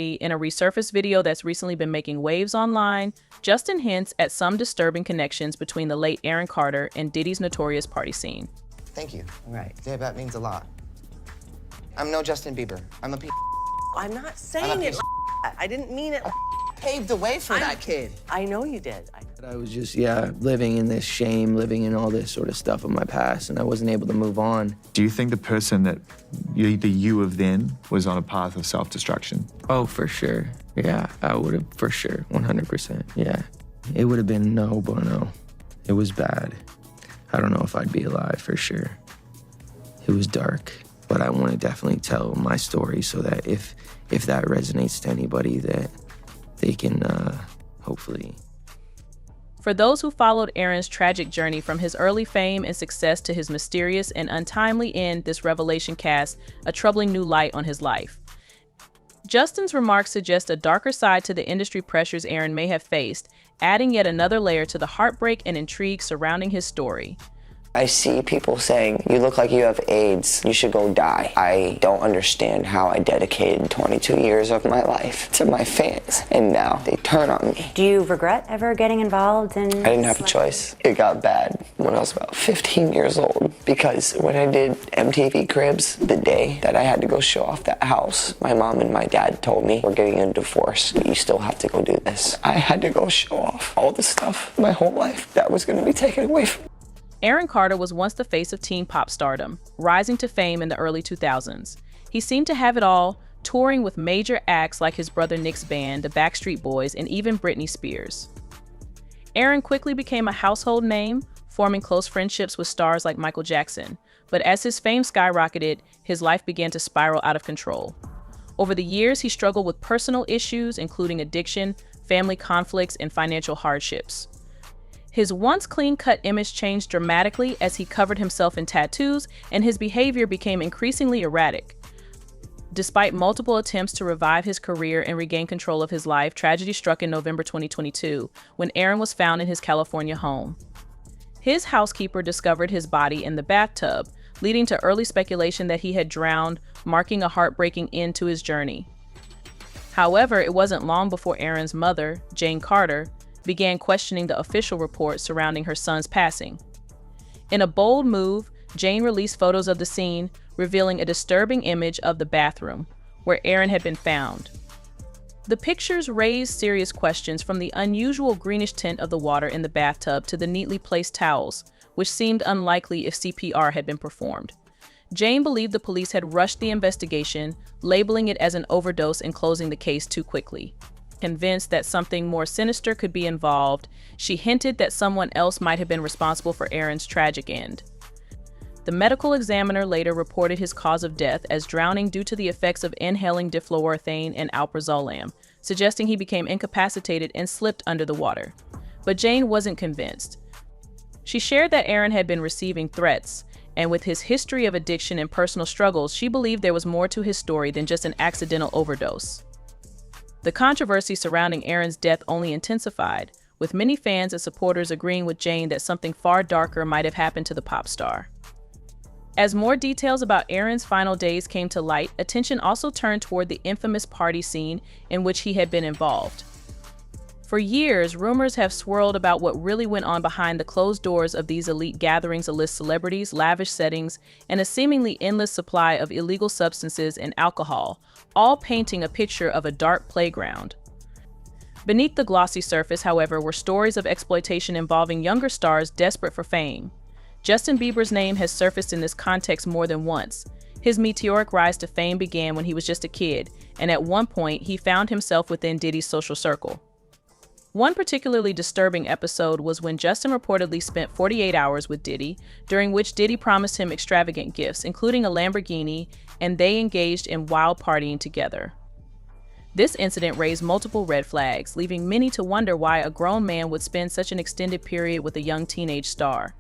In a resurfaced video that's recently been making waves online, Justin hints at some disturbing connections between the late Aaron Carter and Diddy's notorious party scene. Thank you. Right. Yeah, that means a lot. I'm no Justin Bieber. I'm a I'm not saying it like that. I didn't mean it. paved the way for that kid. I know you did. I was just, living in this shame, living in all this sort of stuff of my past, and I wasn't able to move on. Do you think the person that the you of then was on a path of self-destruction? Oh, for sure. Yeah, I would have, for sure, 100%, yeah. It would have been no bueno. It was bad. I don't know if I'd be alive, for sure. It was dark, but I want to definitely tell my story so that if that resonates to anybody, that they can hopefully. For those who followed Aaron's tragic journey from his early fame and success to his mysterious and untimely end, this revelation casts a troubling new light on his life. Justin's remarks suggest a darker side to the industry pressures Aaron may have faced, adding yet another layer to the heartbreak and intrigue surrounding his story. I see people saying, you look like you have AIDS, you should go die. I don't understand how I dedicated 22 years of my life to my fans, and now they turn on me. Do you regret ever getting involved in... I didn't have a choice. It got bad when I was about 15 years old, because when I did MTV Cribs, the day that I had to go show off that house, my mom and my dad told me, we're getting a divorce, but you still have to go do this. I had to go show off all the stuff my whole life that was gonna be taken away from me. Aaron Carter was once the face of teen pop stardom, rising to fame in the early 2000s. He seemed to have it all, touring with major acts like his brother Nick's band, the Backstreet Boys, and even Britney Spears. Aaron quickly became a household name, forming close friendships with stars like Michael Jackson. But as his fame skyrocketed, his life began to spiral out of control. Over the years, he struggled with personal issues, including addiction, family conflicts, and financial hardships. His once clean-cut image changed dramatically as he covered himself in tattoos, and his behavior became increasingly erratic. Despite multiple attempts to revive his career and regain control of his life, tragedy struck in November 2022, when Aaron was found in his California home. His housekeeper discovered his body in the bathtub, leading to early speculation that he had drowned, marking a heartbreaking end to his journey. However, it wasn't long before Aaron's mother, Jane Carter, began questioning the official reports surrounding her son's passing. In a bold move, Jane released photos of the scene, revealing a disturbing image of the bathroom, where Aaron had been found. The pictures raised serious questions, from the unusual greenish tint of the water in the bathtub to the neatly placed towels, which seemed unlikely if CPR had been performed. Jane believed the police had rushed the investigation, labeling it as an overdose and closing the case too quickly. Convinced that something more sinister could be involved, she hinted that someone else might have been responsible for Aaron's tragic end. The medical examiner later reported his cause of death as drowning due to the effects of inhaling difluoroethane and alprazolam, suggesting he became incapacitated and slipped under the water. But Jane wasn't convinced. She shared that Aaron had been receiving threats, and with his history of addiction and personal struggles, she believed there was more to his story than just an accidental overdose. The controversy surrounding Aaron's death only intensified, with many fans and supporters agreeing with Jane that something far darker might have happened to the pop star. As more details about Aaron's final days came to light, attention also turned toward the infamous party scene in which he had been involved. For years, rumors have swirled about what really went on behind the closed doors of these elite gatherings amidst celebrities, lavish settings, and a seemingly endless supply of illegal substances and alcohol, all painting a picture of a dark playground. Beneath the glossy surface, however, were stories of exploitation involving younger stars desperate for fame. Justin Bieber's name has surfaced in this context more than once. His meteoric rise to fame began when he was just a kid, and at one point, he found himself within Diddy's social circle. One particularly disturbing episode was when Justin reportedly spent 48 hours with Diddy, during which Diddy promised him extravagant gifts, including a Lamborghini, and they engaged in wild partying together. This incident raised multiple red flags, leaving many to wonder why a grown man would spend such an extended period with a young teenage star.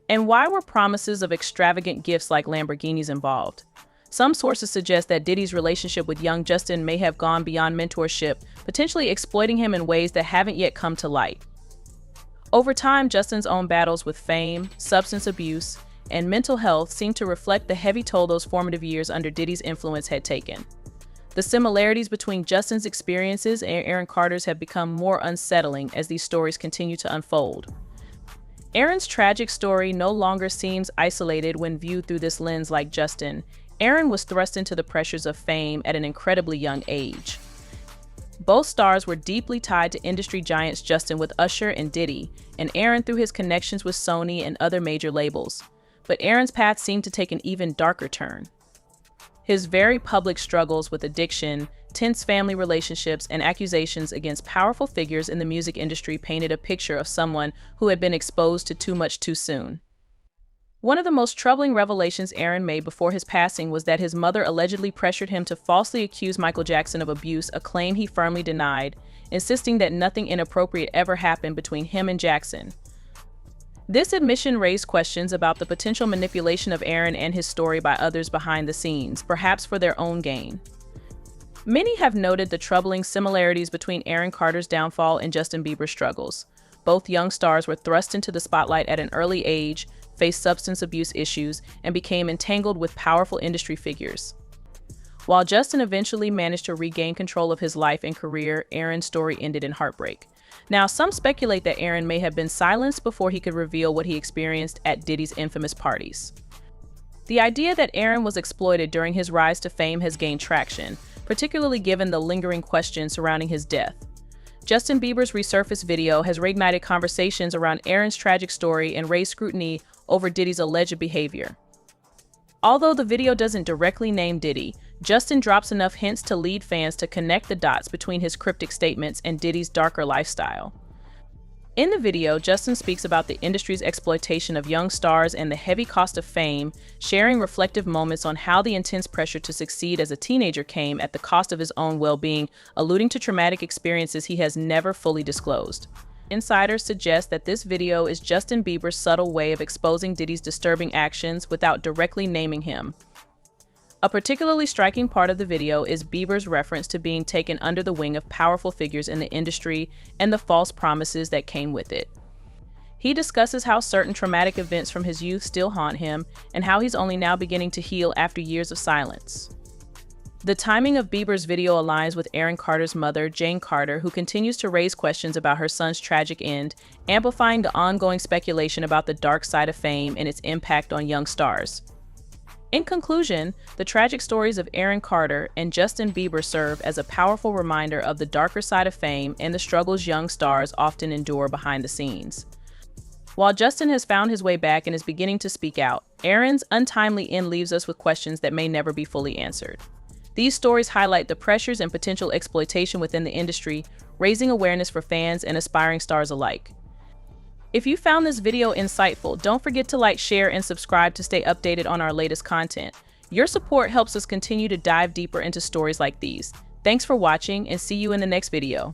And why were promises of extravagant gifts like Lamborghinis involved? Some sources suggest that Diddy's relationship with young Justin may have gone beyond mentorship, potentially exploiting him in ways that haven't yet come to light. Over time, Justin's own battles with fame, substance abuse, and mental health seemed to reflect the heavy toll those formative years under Diddy's influence had taken. The similarities between Justin's experiences and Aaron Carter's have become more unsettling as these stories continue to unfold. Aaron's tragic story no longer seems isolated when viewed through this lens like Justin. Aaron was thrust into the pressures of fame at an incredibly young age. Both stars were deeply tied to industry giants Justin with Usher and Diddy, and Aaron through his connections with Sony and other major labels. But Aaron's path seemed to take an even darker turn. His very public struggles with addiction, tense family relationships, and accusations against powerful figures in the music industry painted a picture of someone who had been exposed to too much too soon. One of the most troubling revelations Aaron made before his passing was that his mother allegedly pressured him to falsely accuse Michael Jackson of abuse, a claim he firmly denied, insisting that nothing inappropriate ever happened between him and Jackson. This admission raised questions about the potential manipulation of Aaron and his story by others behind the scenes, perhaps for their own gain. Many have noted the troubling similarities between Aaron Carter's downfall and Justin Bieber's struggles. Both young stars were thrust into the spotlight at an early age, faced substance abuse issues, and became entangled with powerful industry figures. While Justin eventually managed to regain control of his life and career, Aaron's story ended in heartbreak. Now, some speculate that Aaron may have been silenced before he could reveal what he experienced at Diddy's infamous parties. The idea that Aaron was exploited during his rise to fame has gained traction, particularly given the lingering questions surrounding his death. Justin Bieber's resurfaced video has reignited conversations around Aaron's tragic story and raised scrutiny over Diddy's alleged behavior. Although the video doesn't directly name Diddy, Justin drops enough hints to lead fans to connect the dots between his cryptic statements and Diddy's darker lifestyle. In the video, Justin speaks about the industry's exploitation of young stars and the heavy cost of fame, sharing reflective moments on how the intense pressure to succeed as a teenager came at the cost of his own well-being, alluding to traumatic experiences he has never fully disclosed. Insiders suggest that this video is Justin Bieber's subtle way of exposing Diddy's disturbing actions without directly naming him. A particularly striking part of the video is Bieber's reference to being taken under the wing of powerful figures in the industry and the false promises that came with it. He discusses how certain traumatic events from his youth still haunt him and how he's only now beginning to heal after years of silence. The timing of Bieber's video aligns with Aaron Carter's mother, Jane Carter, who continues to raise questions about her son's tragic end, amplifying the ongoing speculation about the dark side of fame and its impact on young stars. In conclusion, the tragic stories of Aaron Carter and Justin Bieber serve as a powerful reminder of the darker side of fame and the struggles young stars often endure behind the scenes. While Justin has found his way back and is beginning to speak out, Aaron's untimely end leaves us with questions that may never be fully answered. These stories highlight the pressures and potential exploitation within the industry, raising awareness for fans and aspiring stars alike. If you found this video insightful, don't forget to like, share, and subscribe to stay updated on our latest content. Your support helps us continue to dive deeper into stories like these. Thanks for watching, and see you in the next video.